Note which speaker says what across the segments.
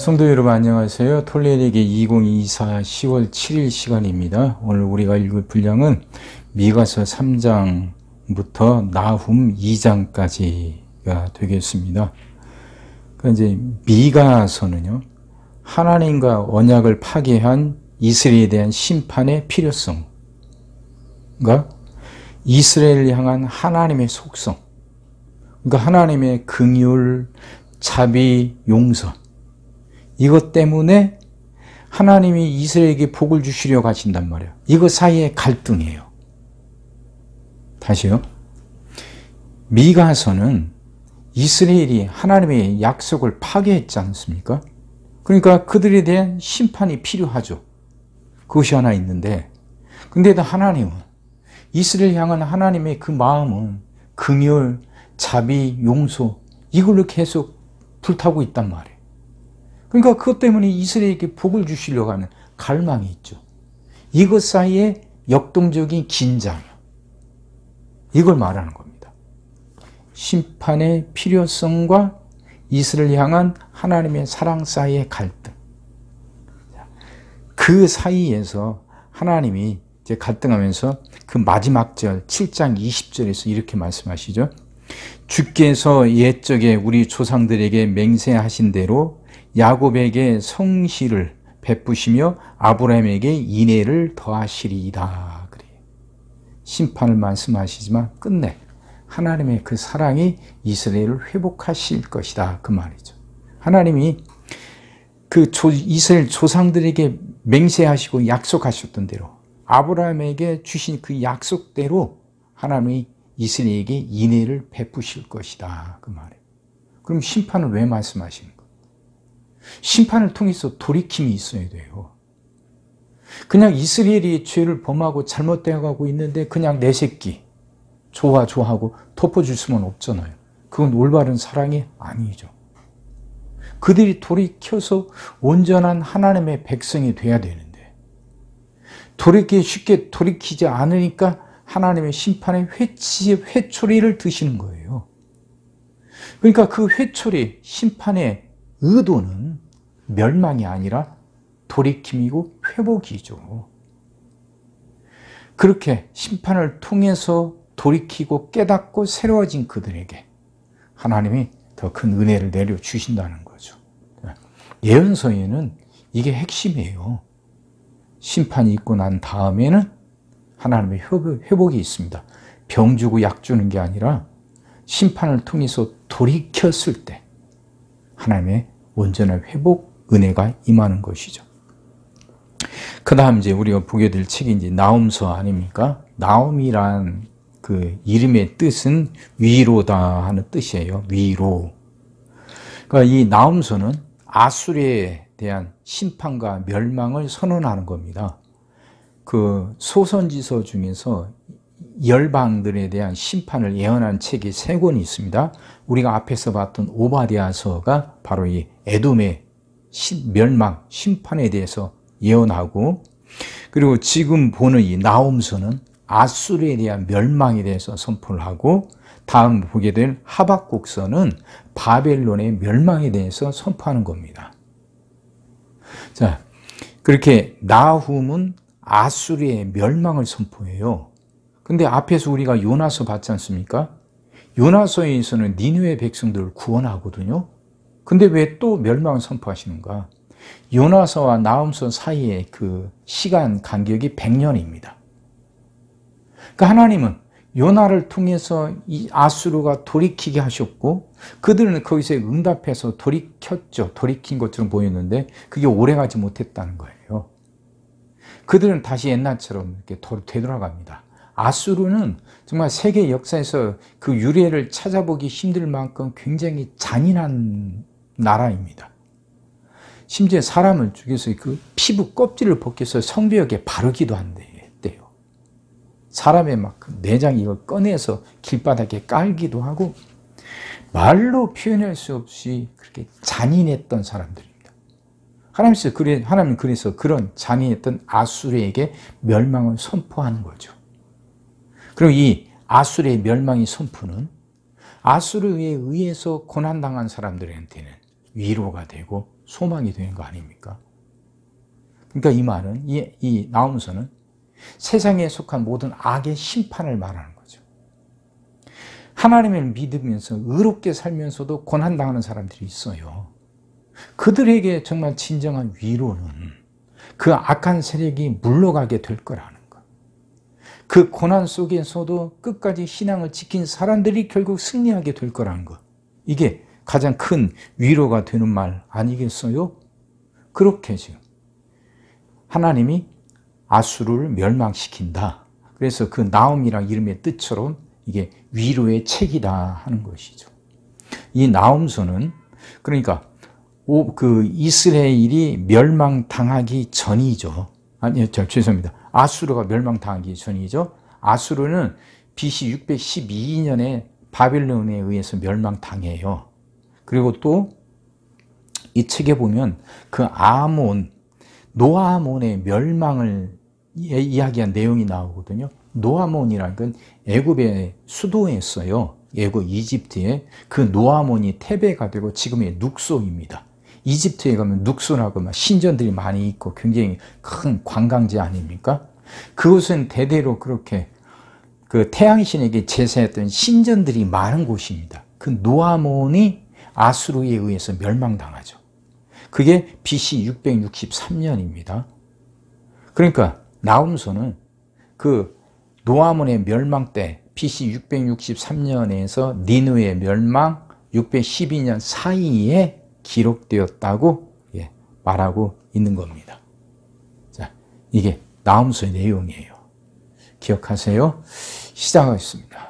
Speaker 1: 성도 여러분 안녕하세요. 톨레리게 2024 10월 7일 시간입니다. 오늘 우리가 읽을 분량은 미가서 3장부터 나훔 2장까지가 되겠습니다. 이제 미가서는요, 하나님과 언약을 파괴한 이스라엘에 대한 심판의 필요성과 이스라엘을 향한 하나님의 속성, 그러니까 하나님의 긍휼, 자비, 용서, 이것 때문에 하나님이 이스라엘에게 복을 주시려고 하신단 말이에요. 이것 사이의 갈등이에요. 다시요. 미가서는 이스라엘이 하나님의 약속을 파괴했지 않습니까? 그러니까 그들에 대한 심판이 필요하죠. 그것이 하나 있는데, 근데 하나님은, 이스라엘 향한 하나님의 그 마음은 긍휼, 자비, 용서, 이걸로 계속 불타고 있단 말이에요. 그러니까 그것 때문에 이스라엘에게 복을 주시려고 하는 갈망이 있죠. 이것 사이에 역동적인 긴장이요. 이걸 말하는 겁니다. 심판의 필요성과 이스라엘 향한 하나님의 사랑 사이의 갈등. 그 사이에서 하나님이 이제 갈등하면서 그 마지막 절 7장 20절에서 이렇게 말씀하시죠. 주께서 옛적에 우리 조상들에게 맹세하신 대로 야곱에게 성실을 베푸시며 아브라함에게 인애를 더하시리이다. 그래요. 심판을 말씀하시지만 끝내 하나님의 그 사랑이 이스라엘을 회복하실 것이다. 그 말이죠. 하나님이 그 이스라엘 조상들에게 맹세하시고 약속하셨던 대로 아브라함에게 주신 그 약속대로 하나님이 이스라엘에게 인애를 베푸실 것이다. 그 말이에요. 그럼 심판을 왜 말씀하시는 거예요? 심판을 통해서 돌이킴이 있어야 돼요. 그냥 이스라엘이 죄를 범하고 잘못되어 가고 있는데 그냥 내 새끼 좋아하고 덮어줄 수는 없잖아요. 그건 올바른 사랑이 아니죠. 그들이 돌이켜서 온전한 하나님의 백성이 돼야 되는데 쉽게 돌이키지 않으니까 하나님의 심판의 회초리를 드시는 거예요. 그러니까 그 회초리, 심판의 의도는 멸망이 아니라 돌이킴이고 회복이죠. 그렇게 심판을 통해서 돌이키고 깨닫고 새로워진 그들에게 하나님이 더 큰 은혜를 내려주신다는 거죠. 예언서에는 이게 핵심이에요. 심판이 있고 난 다음에는 하나님의 회복이 있습니다. 병 주고 약 주는 게 아니라 심판을 통해서 돌이켰을 때 하나님의 온전한 회복 은혜가 임하는 것이죠. 그 다음 이제 우리가 보게 될 책이 이제 나훔서 아닙니까? 나홈이란 그 이름의 뜻은 위로다 하는 뜻이에요. 위로. 그러니까 이 나훔서는 아수르에 대한 심판과 멸망을 선언하는 겁니다. 그 소선지서 중에서 열방들에 대한 심판을 예언한 책이 3권이 있습니다. 우리가 앞에서 봤던 오바댜서가 바로 이 에돔의 멸망, 심판에 대해서 예언하고, 그리고 지금 보는 이 나훔서는 아수르에 대한 멸망에 대해서 선포를 하고, 다음 보게 될 하박국서는 바벨론의 멸망에 대해서 선포하는 겁니다. 자, 그렇게 나훔은 아수르의 멸망을 선포해요. 근데 앞에서 우리가 요나서 봤지 않습니까? 요나서에서는 니느웨 백성들을 구원하거든요. 근데 왜 또 멸망을 선포하시는가? 요나서와 나훔서 사이의 그 시간 간격이 100년입니다. 그러니까 하나님은 요나를 통해서 이 아수르가 돌이키게 하셨고, 그들은 거기서 응답해서 돌이켰죠. 돌이킨 것처럼 보였는데 그게 오래가지 못했다는 거예요. 그들은 다시 옛날처럼 이렇게 되돌아갑니다. 아수르는 정말 세계 역사에서 그 유래를 찾아보기 힘들 만큼 굉장히 잔인한 나라입니다. 심지어 사람을 죽여서 그 피부 껍질을 벗겨서 성벽에 바르기도 한대요. 사람의 막 내장 이걸 꺼내서 길바닥에 깔기도 하고, 말로 표현할 수 없이 그렇게 잔인했던 사람들입니다. 하나님은 그래서 그런 잔인했던 아수르에게 멸망을 선포하는 거죠. 그리고 이 아수르의 멸망의 선포는 아수르에 의해서 고난당한 사람들한테는 위로가 되고 소망이 되는 거 아닙니까? 그러니까 이 말은, 이 나홈서는 세상에 속한 모든 악의 심판을 말하는 거죠. 하나님을 믿으면서 의롭게 살면서도 고난당하는 사람들이 있어요. 그들에게 정말 진정한 위로는 그 악한 세력이 물러가게 될 거라는 것. 그 고난 속에서도 끝까지 신앙을 지킨 사람들이 결국 승리하게 될 거라는 것. 이게 가장 큰 위로가 되는 말 아니겠어요? 그렇게 지금 하나님이 아수르를 멸망시킨다. 그래서 그 나홈이라는 이름의 뜻처럼 이게 위로의 책이다 하는 것이죠. 이 나홈서는 그러니까 그 이스라엘이 멸망당하기 전이죠. 아니요, 죄송합니다. 아수르가 멸망당하기 전이죠. 아수르는 BC 612년에 바벨론에 의해서 멸망당해요. 그리고 또 이 책에 보면 그 노아몬의 멸망을 이야기한 내용이 나오거든요. 노아몬이라는 건 애굽의 수도였어요. 애굽 이집트에. 그 노아몬이 테베가 되고 지금의 룩소입니다. 이집트에 가면 룩소라고 막 신전들이 많이 있고 굉장히 큰 관광지 아닙니까? 그곳은 대대로 그렇게 그 태양신에게 제사했던 신전들이 많은 곳입니다. 그 노아몬이 아수르에 의해서 멸망당하죠. 그게 BC 663년입니다. 그러니까 나홈서는 그 노아몬의 멸망 때 BC 663년에서 니느웨의 멸망 612년 사이에 기록되었다고 말하고 있는 겁니다. 자, 이게 나홈서의 내용이에요. 기억하세요? 시작하겠습니다.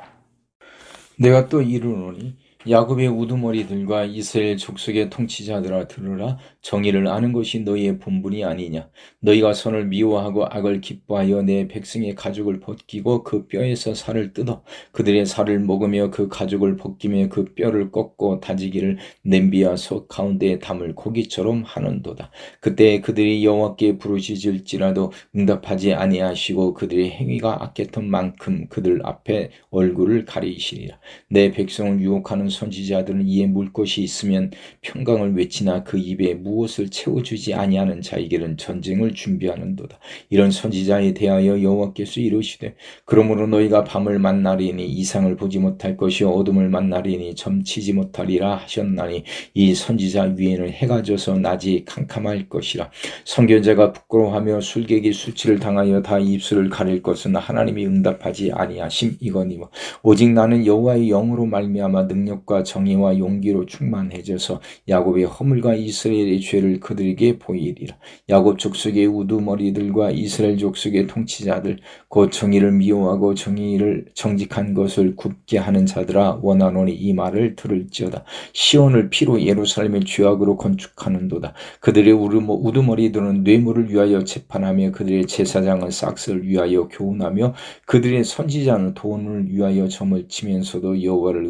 Speaker 1: 내가 또 이르노니 야곱의 우두머리들과 이스라엘 족속의 통치자들아 들으라. 정의를 아는 것이 너희의 본분이 아니냐. 너희가 선을 미워하고 악을 기뻐하여 내 백성의 가죽을 벗기고 그 뼈에서 살을 뜯어 그들의 살을 먹으며 그 가죽을 벗기며 그 뼈를 꺾고 다지기를 냄비와 솥 가운데에 담을 고기처럼 하는도다. 그때 그들이 여호와께 부르짖을지라도 응답하지 아니하시고 그들의 행위가 악했던 만큼 그들 앞에 얼굴을 가리시리라. 내 백성을 유혹하는 선지자들은 이에 물 것이 있으면 평강을 외치나 그 입에 무엇을 채워주지 아니하는 자에게는 전쟁을 준비하는도다. 이런 선지자에 대하여 여호와께서 이르시되 그러므로 너희가 밤을 만나리니 이상을 보지 못할 것이요 어둠을 만나리니 점치지 못하리라 하셨나니 이 선지자 위에는 해가 져서 낮이 캄캄할 것이라. 선견자가 부끄러워하며 술객이 수치를 당하여 다 입술을 가릴 것은 하나님이 응답하지 아니하심이거니와 오직 나는 여호와의 영으로 말미암아 능력과 정의와 용기로 충만해져서 야곱의 허물과 이스라엘의 죄를 그들에게 보이리라. 야곱 족속의 우두머리들과 이스라엘 족속의 통치자들 곧 정의를 미워하고 정의를 정직한 것을 굽게 하는 자들아 원하노니 이 말을 들을지어다. 시온을 피로 예루살렘을 죄악으로 건축하는도다. 그들의 우두머리들은 뇌물을 위하여 재판하며 그들의 제사장은 싹스를 위하여 교훈하며 그들의 선지자는 돈을 위하여 점을 치면서도 여호와를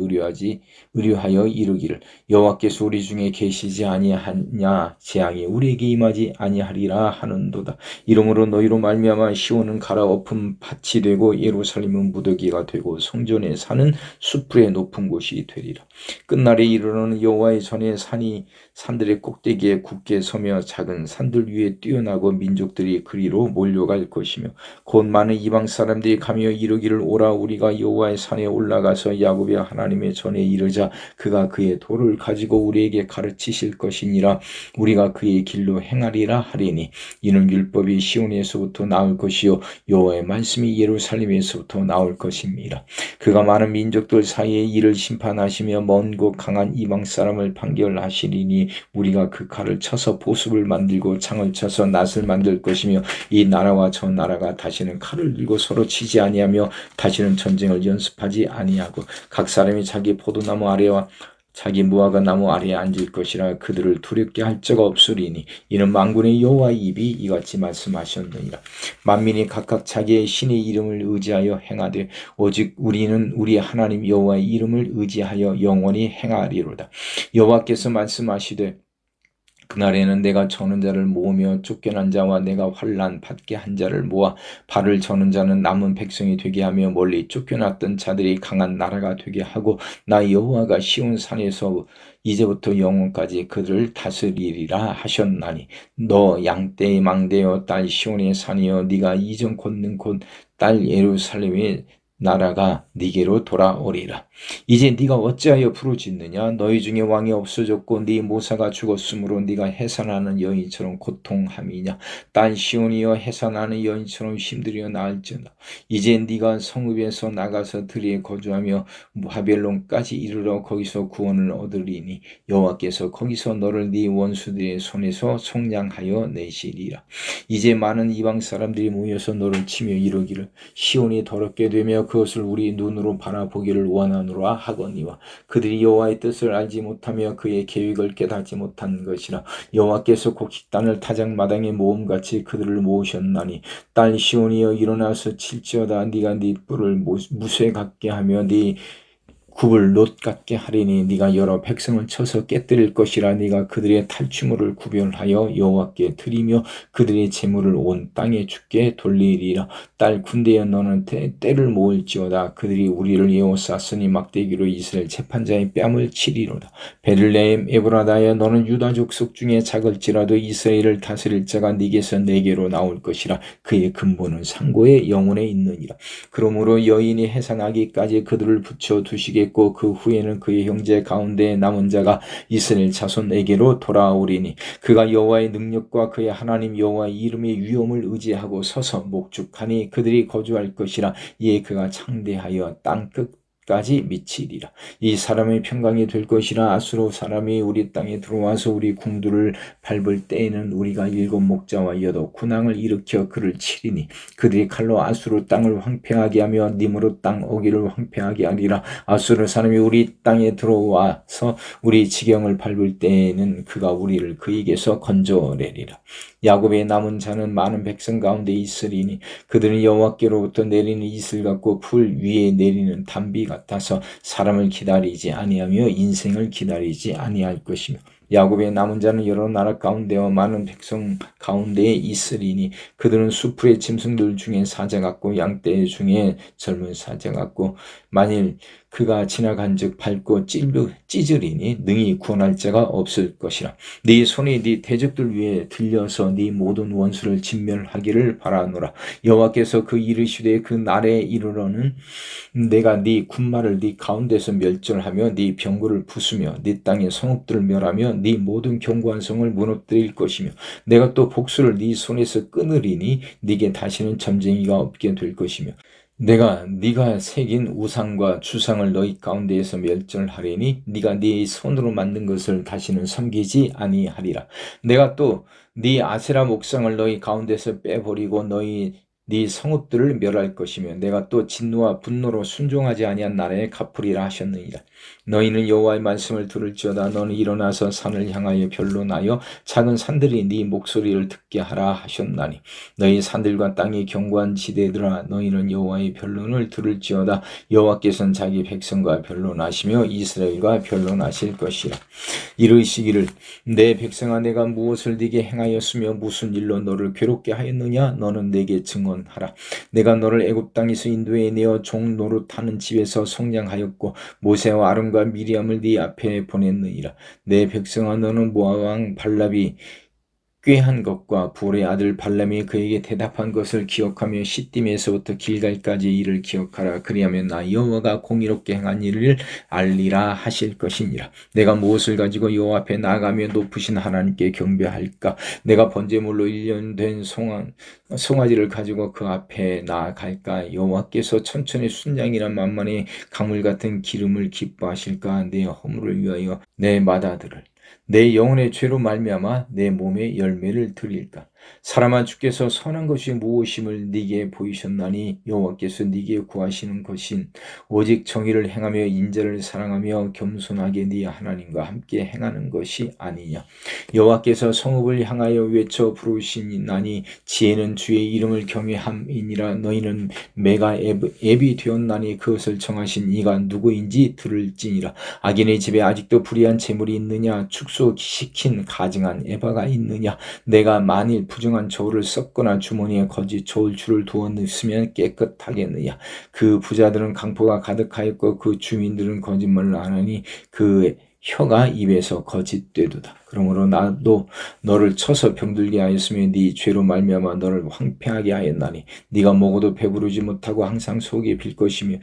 Speaker 1: 의뢰하여 이르기를 여호와께서 우리 중에 계시지 아니하냐 재앙이 우리에게 임하지 아니하리라 하는도다. 이러므로 너희로 말미암아 시온은 갈아엎은 밭이 되고 예루살렘은 무더기가 되고 성전에 사는 숲의 높은 곳이 되리라. 끝날에 이르러는 여호와의 전에 산들의 꼭대기에 굳게 서며 작은 산들 위에 뛰어나고 민족들이 그리로 몰려갈 것이며 곧 많은 이방 사람들이 가며 이르기를 오라 우리가 여호와의 산에 올라가서 야곱의 하나님의 전에 이르자 그가 그의 도를 가지고 우리에게 가르치실 것이니라. 우리가 그의 길로 행하리라 하리니 이는 율법이 시온에서부터 나올 것이요 여호와의 말씀이 예루살렘에서부터 나올 것입니다. 그가 많은 민족들 사이에 이를 심판하시며 먼 곳 강한 이방 사람을 판결하시리니 우리가 그 칼을 쳐서 보습을 만들고 창을 쳐서 낫을 만들 것이며 이 나라와 저 나라가 다시는 칼을 들고 서로 치지 아니하며 다시는 전쟁을 연습하지 아니하고 각 사람이 자기 포도나무 아래와 자기 무화과 나무 아래에 앉을 것이라. 그들을 두렵게 할 자가 없으리니 이는 만군의 여호와의 입이 이같이 말씀하셨느니라. 만민이 각각 자기의 신의 이름을 의지하여 행하되 오직 우리는 우리 하나님 여호와의 이름을 의지하여 영원히 행하리로다. 여호와께서 말씀하시되 그날에는 내가 저는 자를 모으며 쫓겨난 자와 내가 환난 받게 한 자를 모아 발을 저는 자는 남은 백성이 되게 하며 멀리 쫓겨났던 자들이 강한 나라가 되게 하고 나 여호와가 시온 산에서 이제부터 영원까지 그들을 다스리리라 하셨나니 너 양떼의 망대여 딸 시온의 산이여 네가 이전 걷는 곳 딸 예루살렘의 나라가 네게로 돌아오리라. 이제 네가 어찌하여 부르짖느냐? 너희 중에 왕이 없어졌고 네 모사가 죽었으므로 네가 해산하는 여인처럼 고통함이냐? 딸 시온이여 해산하는 여인처럼 힘들여 나을지어다. 이제 네가 성읍에서 나가서 들에 거주하며 바벨론까지 이르러 거기서 구원을 얻으리니 여호와께서 거기서 너를 네 원수들의 손에서 속량하여 내시리라. 이제 많은 이방 사람들이 모여서 너를 치며 이르기를 시온이 더럽게 되며 그것을 우리 눈으로 바라보기를 원하노라 하거니와 그들이 여호와의 뜻을 알지 못하며 그의 계획을 깨닫지 못한 것이라. 여호와께서 곡식단을 타작마당에 모음같이 그들을 모으셨나니 딸 시온이여 일어나서 칠지어다. 네가 네 뿔을 무쇠 같게 하며 네 굽을 놋 같게 하리니 네가 여러 백성을 쳐서 깨뜨릴 것이라. 네가 그들의 탈취물을 구별하여 여호와께 드리며 그들의 재물을 온 땅에 주께 돌리리라. 딸 군대여 너는 때를 모을지어다. 그들이 우리를 에워쌌으니 막대기로 이스라엘 재판자의 뺨을 치리로다. 베들레헴 에브라다여 너는 유다 족속 중에 작을지라도 이스라엘을 다스릴 자가 네게서 내게로 나올 것이라. 그의 근본은 상고의 영혼에 있느니라. 그러므로 여인이 해산하기까지 그들을 붙여 두시게 그 후에는 그의 형제 가운데 남은 자가 이스라엘 자손에게로 돌아오리니 그가 여호와의 능력과 그의 하나님 여호와의 이름의 위엄을 의지하고 서서 목축하니 그들이 거주할 것이라. 이에 그가 창대하여 땅 끝까지 미치리라. 이 사람의 평강이 될 것이라. 아수르 사람이 우리 땅에 들어와서 우리 궁두를 밟을 때에는 우리가 7 목자와 8 군왕을 일으켜 그를 치리니 그들이 칼로 아수르 땅을 황폐하게 하며 님으로 땅 어기를 황폐하게 하리라. 아수르 사람이 우리 땅에 들어와서 우리 지경을 밟을 때에는 그가 우리를 그에게서 건져내리라. 야곱의 남은 자는 많은 백성 가운데 있으리니 그들은 여호와께로부터 내리는 이슬 같고 풀 위에 내리는 단비 같아서 사람을 기다리지 아니하며 인생을 기다리지 아니할 것이며 야곱의 남은 자는 여러 나라 가운데와 많은 백성 가운데에 있으리니 그들은 수풀의 짐승들 중에 사자 같고 양떼 중에 젊은 사자 같고 만일 그가 지나간즉 밟고 찢으리니 능히 구원할 자가 없을 것이라. 네 손이 네 대적들 위에 들려서 네 모든 원수를 진멸하기를 바라노라. 여호와께서 그 이르시되 그 날에 이르러는 내가 네 군마를 네 가운데서 멸절하며 네 병거를 부수며 네 땅의 성읍들을 멸하며 네 모든 견고한 성을 무너뜨릴 것이며 내가 또 복수를 네 손에서 끊으리니 네게 다시는 점쟁이가 없게 될 것이며 내가 네가 새긴 우상과 주상을 너희 가운데에서 멸절하리니 네가 네 손으로 만든 것을 다시는 섬기지 아니하리라. 내가 또 네 아세라 목상을 너희 가운데서 빼버리고 네 성읍들을 멸할 것이며 내가 또 진노와 분노로 순종하지 아니한 나라에 갚으리라 하셨느니라. 너희는 여호와의 말씀을 들을지어다. 너는 일어나서 산을 향하여 변론하여 작은 산들이 네 목소리를 듣게 하라 하셨나니 너희 산들과 땅이 견고한 지대들아 너희는 여호와의 변론을 들을지어다. 여호와께서는 자기 백성과 변론하시며 이스라엘과 변론하실 것이라. 이르시기를 내 백성아 내가 무엇을 네게 행하였으며 무슨 일로 너를 괴롭게 하였느냐. 너는 내게 증언하라. 내가 너를 애굽 땅에서 인도해 내어 종 노릇하는 집에서 속량하였고 모세와 아론과 미리암을 네 앞에 보냈느니라. 내 백성아 너는 모압 왕 발람이 꾀한 것과 불의 아들 발람이 그에게 대답한 것을 기억하며 시딤에서부터 길갈까지 일을 기억하라. 그리하면 나 여호와가 공의롭게 행한 일을 알리라 하실 것이니라. 내가 무엇을 가지고 여호와 앞에 나아가며 높으신 하나님께 경배할까. 내가 번제물로 1년 된 송아지를 가지고 그 앞에 나아갈까. 여호와께서 천천히 순양이나 만만의 강물 같은 기름을 기뻐하실까. 내 허물을 위하여 내 맏아들을 내 영혼의 죄로 말미암아 내 몸에 열매를 드릴까.
Speaker 2: 사람아, 주께서 선한 것이 무엇임을 네게 보이셨나니 여호와께서 네게 구하시는 것인 오직 정의를 행하며 인자를 사랑하며 겸손하게 네 하나님과 함께 행하는 것이 아니냐. 여호와께서 성읍을 향하여 외쳐 부르시나니 지혜는 주의 이름을 경외함이니라. 너희는 매가 앱이 되었나니 그것을 정하신 이가 누구인지 들을지니라. 악인의 집에 아직도 불의한 재물이 있느냐. 축소시킨 가증한 에바가 있느냐. 내가 만일 부정한 저울을 썩거나 주머니에 거짓 저울줄을 두어 넣으면 깨끗하겠느냐. 그 부자들은 강포가 가득하였고 그 주민들은 거짓말을 안 하니 그 혀가 입에서 거짓되도다. 그러므로 나도 너를 쳐서 병들게 하였으며 네 죄로 말미암아 너를 황폐하게 하였나니 네가 먹어도 배부르지 못하고 항상 속이 빌 것이며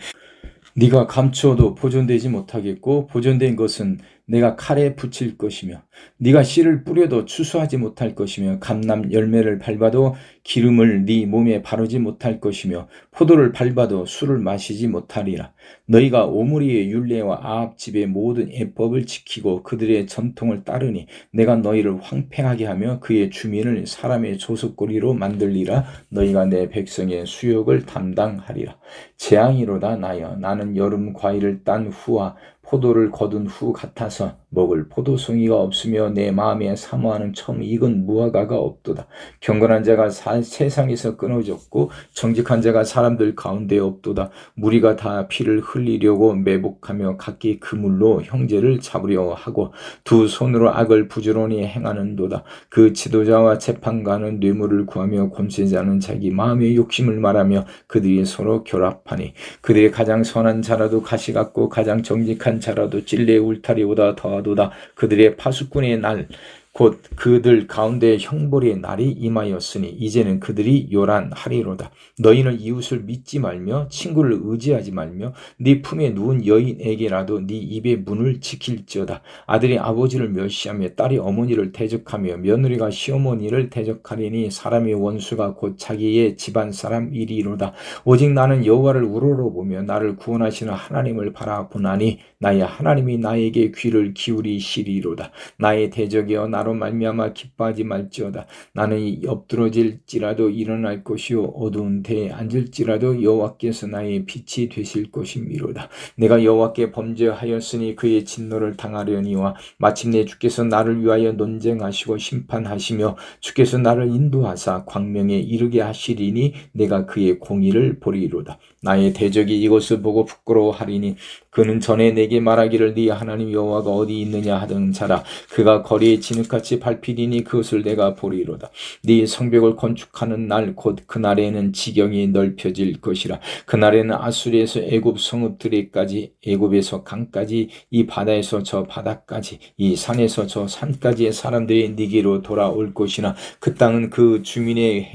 Speaker 2: 네가 감추어도 보존되지 못하겠고 보존된 것은 내가 칼에 붙일 것이며 네가 씨를 뿌려도 추수하지 못할 것이며 감람 열매를 밟아도 기름을 네 몸에 바르지 못할 것이며 포도를 밟아도 술을 마시지 못하리라. 너희가 오므리의 율례와 아합 집의 모든 예법을 지키고 그들의 전통을 따르니 내가 너희를 황폐하게 하며 그의 주민을 사람의 조석거리로 만들리라. 너희가 내 백성의 수욕을 담당하리라. 재앙이로다 나여 나는 여름 과일을 딴 후와 포도를 거둔 후 같아서 먹을 포도송이가 없으며 내 마음에 사모하는 처음 익은 무화과가 없도다. 경건한 자가 세상에서 끊어졌고 정직한 자가 사람들 가운데 없도다. 무리가 다 피를 흘리려고 매복하며 각기 그물로 형제를 잡으려 하고 두 손으로 악을 부지런히 행하는도다. 그 지도자와 재판관은 뇌물을 구하며 권세자는 자기 마음의 욕심을 말하며 그들이 서로 결합하니 그들의 가장 선한 자라도 가시 같고 가장 정직한 자라도 찔레 울타리보다 더하도다. 그들의 파수꾼의 날 곧 그들 가운데 형벌의 날이 임하였으니 이제는 그들이 요란하리로다. 너희는 이웃을 믿지 말며 친구를 의지하지 말며 네 품에 누운 여인에게라도 네 입의 문을 지킬지어다. 아들이 아버지를 멸시하며 딸이 어머니를 대적하며 며느리가 시어머니를 대적하리니 사람의 원수가 곧 자기의 집안 사람이리로다. 오직 나는 여호와를 우러러보며 나를 구원하시는 하나님을 바라보나니 나의 하나님이 나에게 귀를 기울이시리로다. 나의 대적이여 나로 말미암아 기뻐하지 말지어다. 나는 엎드러질지라도 일어날 것이요 어두운 데에 앉을지라도 여호와께서 나의 빛이 되실 것이미로다. 내가 여호와께 범죄하였으니 그의 진노를 당하려니와 마침내 주께서 나를 위하여 논쟁하시고 심판하시며 주께서 나를 인도하사 광명에 이르게 하시리니 내가 그의 공의를 보리로다. 나의 대적이 이것을 보고 부끄러워하리니 그는 전에 내게 말하기를 네 하나님 여호와가 어디 있느냐 하던 자라. 그가 거리에 진흙같이 밟히리니 그것을 내가 보리로다. 네 성벽을 건축하는 날 곧 그날에는 지경이 넓혀질 것이라. 그날에는 아수리에서 애굽 성읍들에까지 애굽에서 강까지 이 바다에서 저 바다까지 이 산에서 저 산까지의 사람들이 네게로 돌아올 것이나 그 땅은 그 주민의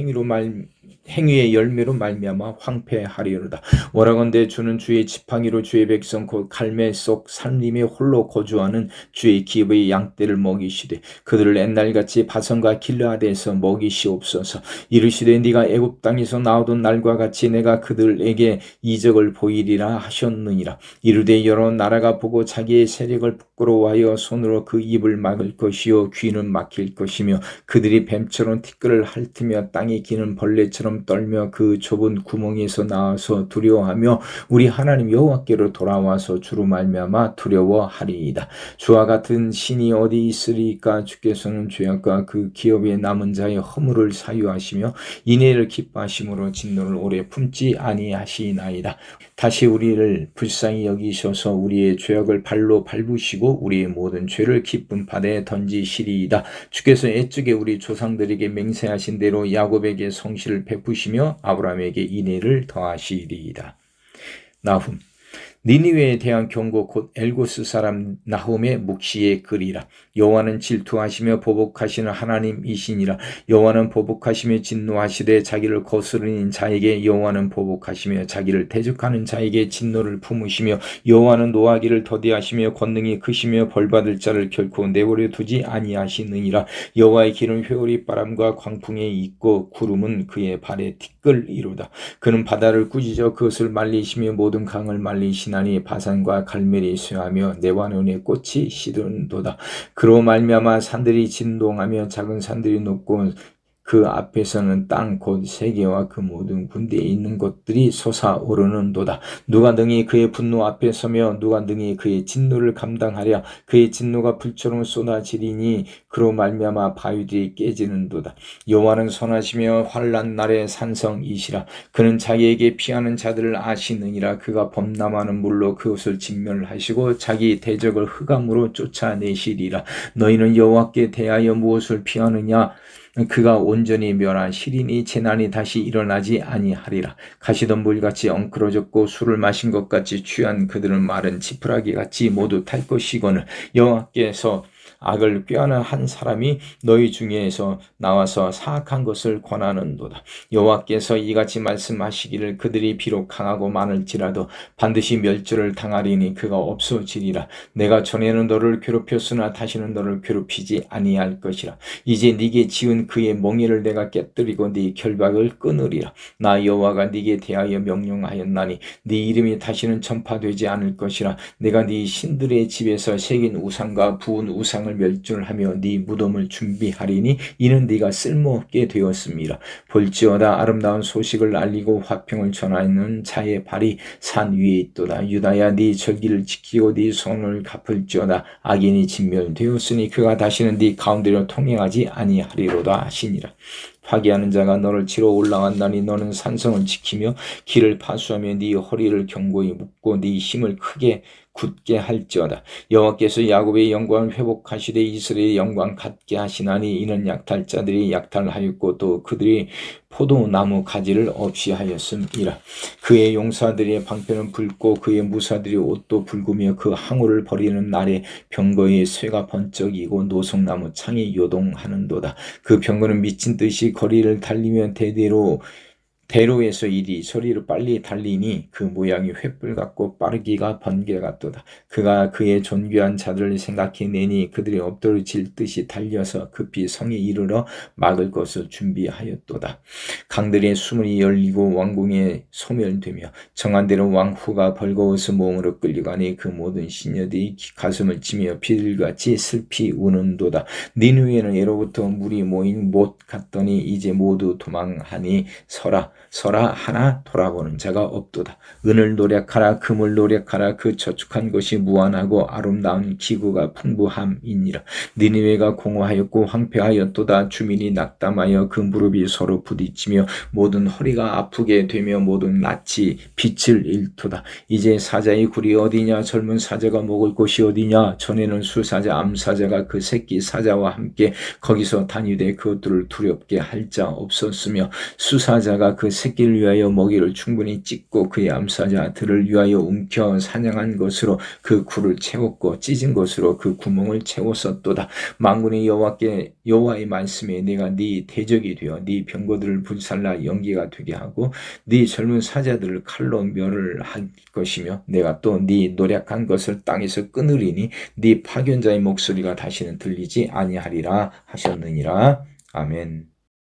Speaker 2: 행위의 열매로 말미암아 황폐하리로다. 원하건대 주는 주의 지팡이로 주의 백성 곧 갈매 속 산림에 홀로 거주하는 주의 기업의 양떼를 먹이시되 그들을 옛날같이 바선과 길르앗에서 먹이시옵소서. 이르시되 네가 애굽 땅에서 나오던 날과 같이 내가 그들에게 이적을 보이리라 하셨느니라. 이르되 여러 나라가 보고 자기의 세력을 부끄러워하여 손으로 그 입을 막을 것이요 귀는 막힐 것이며 그들이 뱀처럼 티끌을 핥으며 땅에 기는 벌레처럼 떨며 그 좁은 구멍에서 나와서 두려워하며 우리 하나님 여호와께로 돌아와서 주로 말미암아 두려워하리이다. 주와 같은 신이 어디 있으리까. 주께서는 죄악과 그 기업에 남은 자의 허물을 사유하시며 인애를 기뻐하심으로 진노를 오래 품지 아니하시나이다. 다시 우리를 불쌍히 여기셔서 우리의 죄악을 발로 밟으시고 우리의 모든 죄를 깊은 바다에 던지시리이다. 주께서 애적에 우리 조상들에게 맹세하신 대로 야곱에게 성실을 베푸시며 아브라함에게 인애를 더하시리이다. 나훔. 니느웨에 대한 경고 곧 엘고스 사람 나훔의 묵시의 글이라. 여호와는 질투하시며 보복하시는 하나님이시니라. 여호와는 보복하시며 진노하시되 자기를 거스르는 자에게 여호와는 보복하시며 자기를 대적하는 자에게 진노를 품으시며 여호와는 노하기를 더디하시며 권능이 크시며 벌받을 자를 결코 내버려 두지 아니하시느니라. 여호와의 길은 회오리 바람과 광풍에 있고 구름은 그의 발에 티끌이로다. 그는 바다를 꾸짖어 그것을 말리시며 모든 강을 말리시나니 바산과 갈멜이 쇠하며 네바논의 꽃이 시든도다. 그로 말미암아 산들이 진동하며 작은 산들이 높고 그 앞에서는 땅 곧 세계와 그 모든 군대에 있는 것들이 솟아오르는도다. 누가 능히 그의 분노 앞에 서며 누가 능히 그의 진노를 감당하랴. 그의 진노가 불처럼 쏟아지리니 그로 말미암아 바위들이 깨지는도다. 여호와는 선하시며 환난 날의 산성이시라. 그는 자기에게 피하는 자들을 아시느니라. 그가 범람하는 물로 그것을 진멸하시고 자기 대적을 흑암으로 쫓아내시리라. 너희는 여호와께 대하여 무엇을 피하느냐? 그가 온전히 멸하시리니 재난이 다시 일어나지 아니하리라. 가시덤불같이 엉클어졌고 술을 마신 것 같이 취한 그들은 마른 지푸라기 같이 모두 탈 것이거늘 여호와께서 악을 꾀하는 한 사람이 너희 중에서 나와서 사악한 것을 권하는도다. 여호와께서 이같이 말씀하시기를 그들이 비록 강하고 많을지라도 반드시 멸절을 당하리니 그가 없어지리라. 내가 전에는 너를 괴롭혔으나 다시는 너를 괴롭히지 아니할 것이라. 이제 네게 지은 그의 멍에를 내가 깨뜨리고 네 결박을 끊으리라. 나 여호와가 네게 대하여 명령하였나니 네 이름이 다시는 전파되지 않을 것이라. 내가 네 신들의 집에서 새긴 우상과 부은 우상을 멸절하며 네 무덤을 준비하리니 이는 네가 쓸모없게 되었습니다. 볼지어다 아름다운 소식을 알리고 화평을 전하는 자의 발이 산 위에 있도다. 유다야 네 절기를 지키고 네 손을 갚을지어다. 악인이 진멸되었으니 그가 다시는 네 가운데로 통행하지 아니하리로다 하시니라. 파괴하는 자가 너를 치러 올라간다니 너는 산성을 지키며 길을 파수하며 네 허리를 견고히 묶고 네 힘을 크게 굳게 할지어다. 여호와께서 야곱의 영광을 회복하시되 이스라엘의 영광 갖게 하시나니 이는 약탈자들이 약탈하였고 또 그들이 포도나무 가지를 없이 하였음이라. 그의 용사들의 방패는 붉고 그의 무사들의 옷도 붉으며 그 항우를 버리는 날에 병거의 쇠가 번쩍이고 노송나무 창이 요동하는도다. 그 병거는 미친 듯이 거리를 달리며 대로에서 이리 소리로 빨리 달리니 그 모양이 횃불 같고 빠르기가 번개 같도다. 그가 그의 존귀한 자들을 생각해내니 그들이 엎드러질 듯이 달려서 급히 성에 이르러 막을 것을 준비하였도다. 강들의 수문이 열리고 왕궁에 소멸되며 정한 대로 왕후가 벌거워서 몸으로 끌려가니 그 모든 시녀들이 가슴을 치며 비둘같이 슬피 우는도다. 니느웨는 예로부터 물이 모인 못 같더니 이제 모두 도망하니 서라 하나 돌아보는 자가 없도다. 은을 노력하라 금을 노력하라 그 저축한 것이 무한하고 아름다운 기구가 풍부함이니라. 니느웨가 공허하였고 황폐하였도다. 주민이 낙담하여 그 무릎이 서로 부딪히며 모든 허리가 아프게 되며 모든 낯이 빛을 잃도다. 이제 사자의 굴이 어디냐? 젊은 사자가 먹을 곳이 어디냐? 전에는 수사자 암사자가 그 새끼 사자와 함께 거기서 다니되 그것들을 두렵게 할 자 없었으며 수사자가 그 새끼를 위하여 먹이를 충분히 찢고 그의 암사자들을 위하여 움켜 사냥한 것으로 그 굴을 채웠고 찢은 것으로 그 구멍을 채웠었도다. 만군의 여호와의 말씀에 내가 네 대적이 되어 네 병거들을 불살라 연기가 되게 하고 네 젊은 사자들을 칼로 멸을 할 것이며 내가 또 네 노력한 것을 땅에서 끊으리니 네 파견자의 목소리가 다시는 들리지 아니하리라 하셨느니라. 아멘.